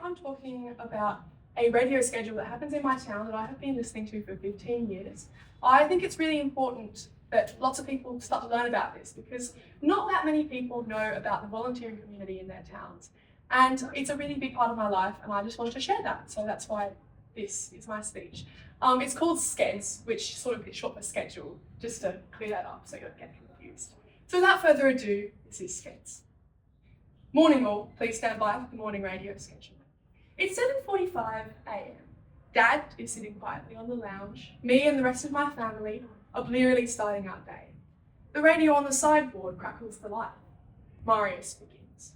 I'm talking about a radio schedule that happens in my town that I have been listening to for 15 years. I think it's really important that lots of people start to learn about this because not that many people know about the volunteering community in their towns. And it's a really big part of my life and I just wanted to share that. So that's why this is my speech. It's called Scheds, which sort of is short for schedule, just to clear that up so you don't get confused. So without further ado, this is Scheds. Morning all, please stand by for the morning radio schedule. It's 7:45 a.m. Dad is sitting quietly on the lounge. Me and the rest of my family are blearily starting our day. The radio on the sideboard crackles the light. Marius begins.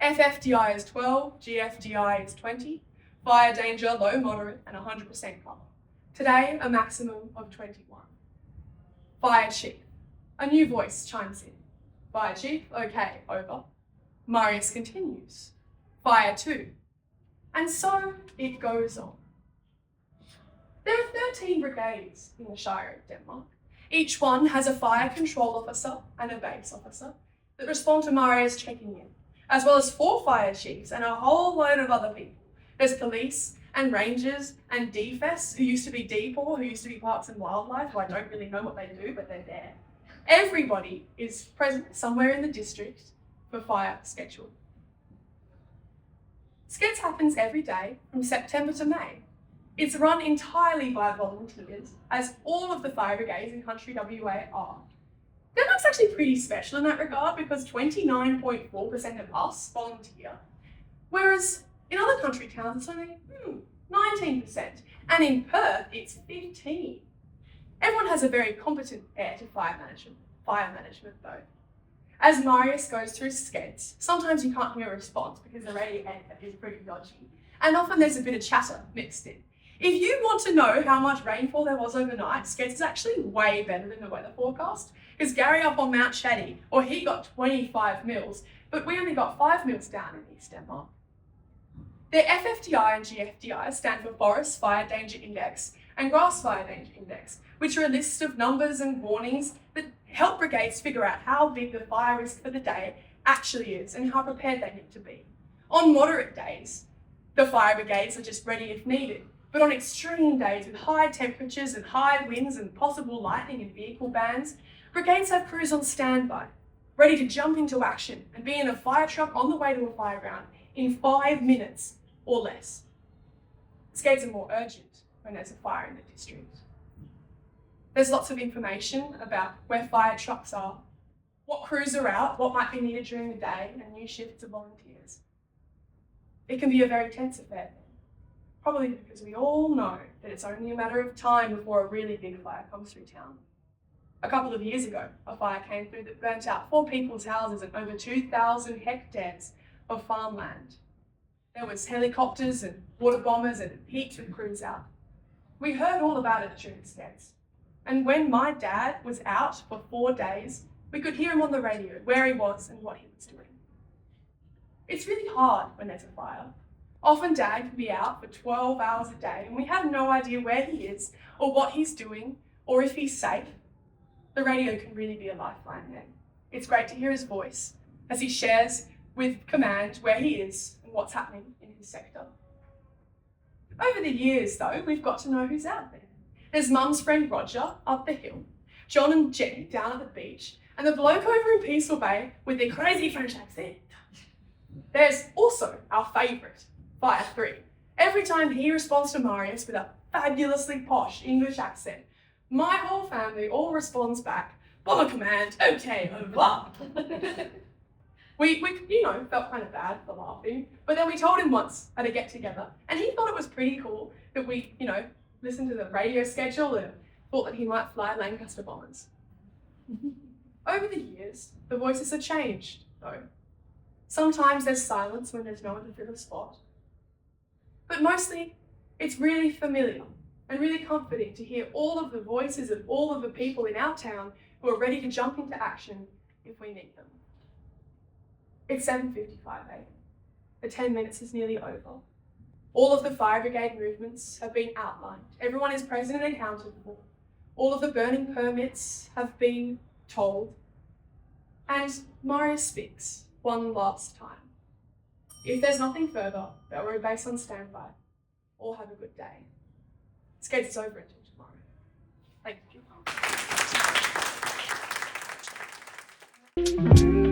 FFDI is 12, GFDI is 20, fire danger low, moderate and 100% cover. Today, a maximum of 21. Fire chief. A new voice chimes in. Fire chief, okay, over. Marius continues. Fire 2. And so it goes on. There are 13 brigades in the Shire of Denmark. Each one has a fire control officer and a base officer that respond to Marius checking in, as well as 4 fire chiefs and a whole load of other people. There's police and rangers and DFES, who used to be DPOR, who used to be Parks and Wildlife, who I don't really know what they do, but they're there. Everybody is present somewhere in the district for fire schedule. Scheds happens every day from September to May. It's run entirely by volunteers, as all of the fire brigades in country WA are. Denmark's actually pretty special in that regard because 29.4% of us volunteer, whereas in other country towns it's only 19%, and in Perth it's 15%. Everyone has a very competent ear to fire management though. As Marius goes through Scheds, sometimes you can't hear a response because the radio is pretty dodgy, and often there's a bit of chatter mixed in. If you want to know how much rainfall there was overnight, Scheds is actually way better than the weather forecast, because Gary up on Mount Shaddy, he got 25 mils, but we only got 5 mils down in East Denmark. The FFDI and GFDI stand for Forest Fire Danger Index and Grass Fire Danger Index, which are a list of numbers and warnings that help brigades figure out how big the fire risk for the day actually is and how prepared they need to be. On moderate days, the fire brigades are just ready if needed, but on extreme days with high temperatures and high winds and possible lightning and vehicle bans, brigades have crews on standby, ready to jump into action and be in a fire truck on the way to a fire ground in 5 minutes or less. Scheds are more urgent when there's a fire in the district. There's lots of information about where fire trucks are, what crews are out, what might be needed during the day, and new shifts of volunteers. It can be a very tense affair, probably because we all know that it's only a matter of time before a really big fire comes through town. A couple of years ago, a fire came through that burnt out 4 people's houses and over 2,000 hectares of farmland. There was helicopters and water bombers and heaps of crews out. We heard all about it during Scheds. And when my dad was out for 4 days, we could hear him on the radio, where he was and what he was doing. It's really hard when there's a fire. Often Dad can be out for 12 hours a day and we have no idea where he is or what he's doing or if he's safe. The radio can really be a lifeline then. It's great to hear his voice as he shares with command where he is and what's happening in his sector. Over the years though, we've got to know who's out there. There's Mum's friend Roger up the hill, John and Jenny down at the beach, and the bloke over in Peaceful Bay with their crazy French accent. There's also our favourite, Fire 3. Every time he responds to Marius with a fabulously posh English accent, my whole family all responds back, bomber command, okay, over. We felt kind of bad for laughing, but then we told him once at a get-together, and he thought it was pretty cool that we, listened to the radio schedule and thought that he might fly Lancaster bombers. Over the years, the voices have changed, though. Sometimes there's silence when there's no one to fill a spot. But mostly, it's really familiar and really comforting to hear all of the voices of all of the people in our town who are ready to jump into action if we need them. It's 7:55 a.m. The 10 minutes is nearly over. All of the fire brigade movements have been outlined. Everyone is present and accounted for. All of the burning permits have been told. And Marius speaks one last time. If there's nothing further, we're base on standby. All have a good day. Scheds is over until tomorrow. Thank you.